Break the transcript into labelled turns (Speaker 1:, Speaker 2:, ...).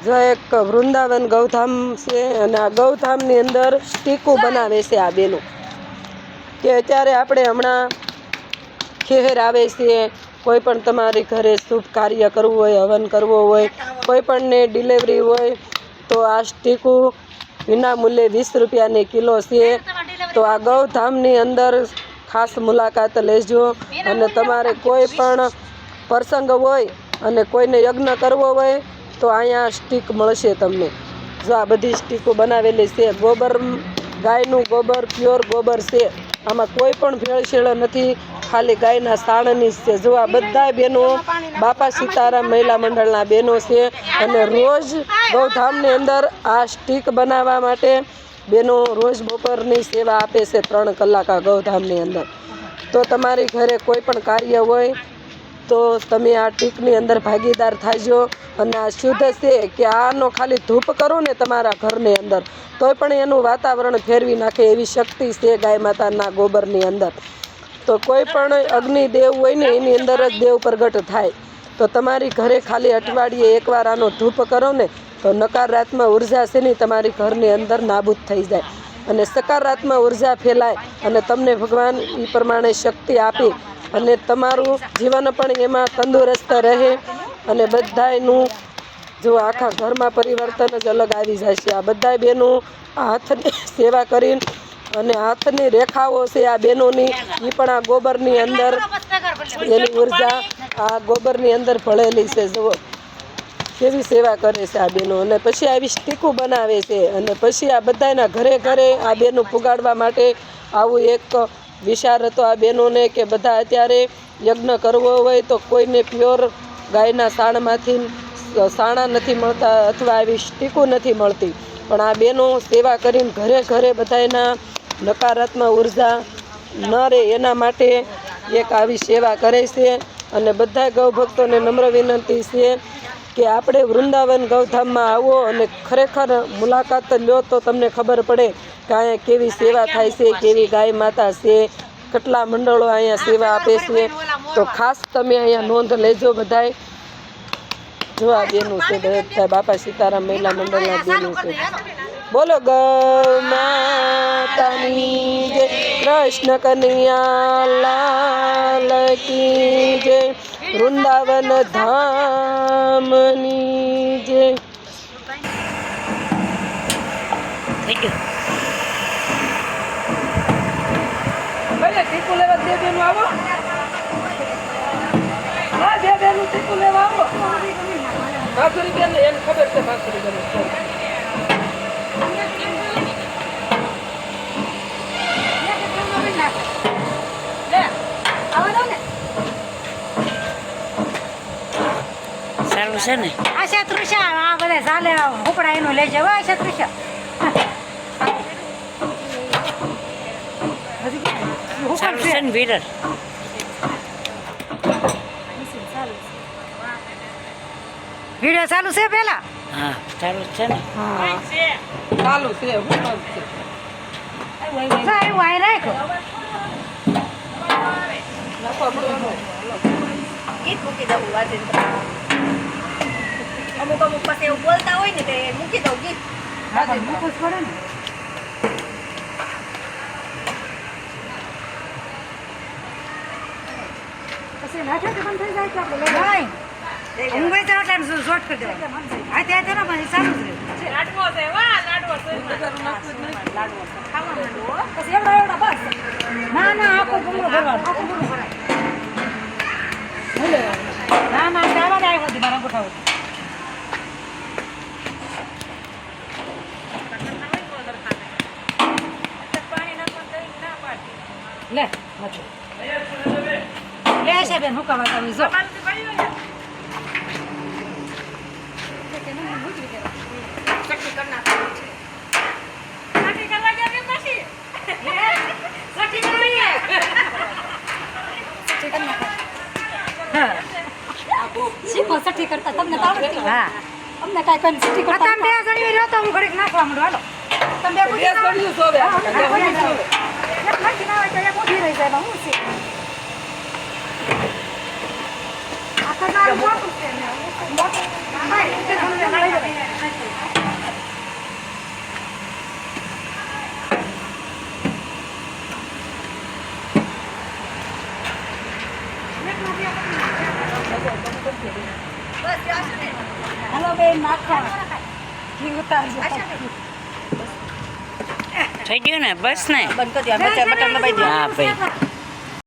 Speaker 1: જો એક વૃંદાવન ગૌધામ છે અને આ ગૌધામની અંદર સ્ટીકું બનાવે છે આ બેનો કે અત્યારે આપણે હમણાં ખેર આવે છે, કોઈ પણ તમારી ઘરે શુભ કાર્ય કરવું હોય, હવન કરવો હોય, કોઈ પણને ડિલિવરી હોય તો આ સ્ટીકું વિના મૂલ્યે 20 રૂપિયાની કિલો છે. તો આ ગૌધામની અંદર ખાસ મુલાકાત લેજો અને તમારે કોઈ પણ પ્રસંગ હોય અને કોઈને યજ્ઞ કરવો હોય તો અહીંયા સ્ટીક મળશે તમને. જો આ બધી સ્ટીકો બનાવેલી છે, ગોબર ગાયનું ગોબર, પ્યોર ગોબર છે, આમાં કોઈ પણ ભેળસેળ નથી, ખાલી ગાયના સાણની છે. જો આ બધા બહેનો બાપા સીતારામ મહિલા મંડળના બહેનો છે અને રોજ ગૌધામની અંદર આ સ્ટીક બનાવવા માટે બહેનો રોજ બપોરની સેવા આપે છે 3 કલાક આ ગૌધામની અંદર. તો તમારી ઘરે કોઈ પણ કાર્ય હોય તો તમે આ ટીકની અંદર ભાગીદાર થાજો અને આ શુદ્ધ છે કે આનો ખાલી ધૂપ કરો ને તમારા ઘરની અંદર તોય પણ એનું વાતાવરણ ફેરવી નાખે એવી શક્તિ છે ગાય માતાના ગોબરની અંદર. તો કોઈ પણ અગ્નિદેવ હોય ને એની અંદર જ દેવ પ્રગટ થાય. તો તમારી ઘરે ખાલી અઠવાડિયે એકવાર આનો ધૂપ કરો ને તો નકારાત્મક ઉર્જા છે ને તમારી ઘરની અંદર નાબૂદ થઈ જાય અને સકારાત્મક ઉર્જા ફેલાય અને તમને ભગવાન એ પ્રમાણે શક્તિ આપી અને તમારું જીવન પણ એમાં તંદુરસ્ત રહે અને બધાયનું જો આખા ઘરમાં પરિવર્તન જ અલગ આવી જાય છે. આ બધા બહેનો હાથની સેવા કરીને અને હાથની રેખાઓ છે આ બહેનોની, એ પણ આ ગોબરની અંદર એની ઉર્જા આ ગોબરની અંદર ભળેલી છે. જુઓ કેવી સેવા કરે છે આ બહેનો. અને પછી આવી સ્ટીકું બનાવે છે અને પછી આ બધાના ઘરે ઘરે આ બહેનો પુગાડવા માટે આવું એક વિચાર હતો આ બહેનોને કે બધા અત્યારે યજ્ઞ કરવો હોય તો કોઈને પ્યોર ગાયના સાણમાંથી સાણા નથી મળતા અથવા આવી સ્ટીકું નથી મળતી, પણ આ બહેનો સેવા કરીને ઘરે ઘરે બધાના નકારાત્મક ઉર્જા ન રહે એના માટે એક આવી સેવા કરે છે. અને બધા ગૌભક્તોને નમ્ર વિનંતી છે કે આપણે વૃંદાવન ગૌધામમાં આવો અને ખરેખર મુલાકાત લો તો તમને ખબર પડે કે અહીંયા કેવી સેવા થાય છે, કેવી ગાય માતા છે, કેટલા મંડળો અહીંયા સેવા આપે છે. તો ખાસ તમે અહીંયા નોંધ લેજો બધાય. જો આ બેનું છે બધા બાપા સીતારામ મહિલા મંડળના બેનું છે. બોલો ગૌ માતાની જય, કૃષ્ણ કનૈયા લાલ કી જય, વૃંદાવન ધામની જય. ટીકુ લેવા બે બેનું આવો, હા બે બેનું ટીકુ લેવા આવો. ભાસુરી બેન એને ખબર છે, ભાસુરી બેન
Speaker 2: સારું છે ને.
Speaker 3: આશા તૃષા આ બધા ચાલે ઉપડા એનું લઈ જાવ. આશા તૃષા
Speaker 2: સારું છે ને વીરર.
Speaker 3: વિડીયો ચાલુ છે પેલા.
Speaker 2: હા સારું છે ને.
Speaker 1: ચાલુ છે
Speaker 3: વાય રાખો
Speaker 4: ગીત મૂકી દઉં અમુક પછી એવું બોલતા હોય ને તે મૂકી દઉં ગીત.
Speaker 3: મૂકવું જ પડે ને. પછી નાખે તો બંધ થઈ જાય કે આપણે નહીં હું ભાઈ તો એટલે શોર્ટ કરી દેવાનું. હા ત્યાં તેનો પછી સારું જ રહે.
Speaker 4: લાડવો છે વાહ લાડવો છે ખાવા માંડવો
Speaker 3: પછી એવડા બસ. ના ના આખું પૂરું ભરવાનું. આખું પૂરું ભરાય. ના ના ચાલો જ આવ્યો હતી મારા ગોઠાવો. લે નથી લે છે બેન હુકાવા આવી જો. શીખો સઠ્ઠી કરતા તમને તો આવડતી હોય.
Speaker 4: હા
Speaker 3: અમને કાંઈ કોઈ સઠ્ઠી કરતા તમે બે જણી રહ્યો તો હું ઘડીક નાખવા માંડું. હાલો તમે બે પૂછી નાખી ના હોય તો એક ઊભી રહી જાય હું છે આખા મોટું છે ને મોટું હાલો બેન નાખો ઘી ઉતારજો
Speaker 2: થઈ ગયું ને બસ ને
Speaker 3: બંધ કરી દો બટન દબાઈ દો
Speaker 2: હા ભાઈ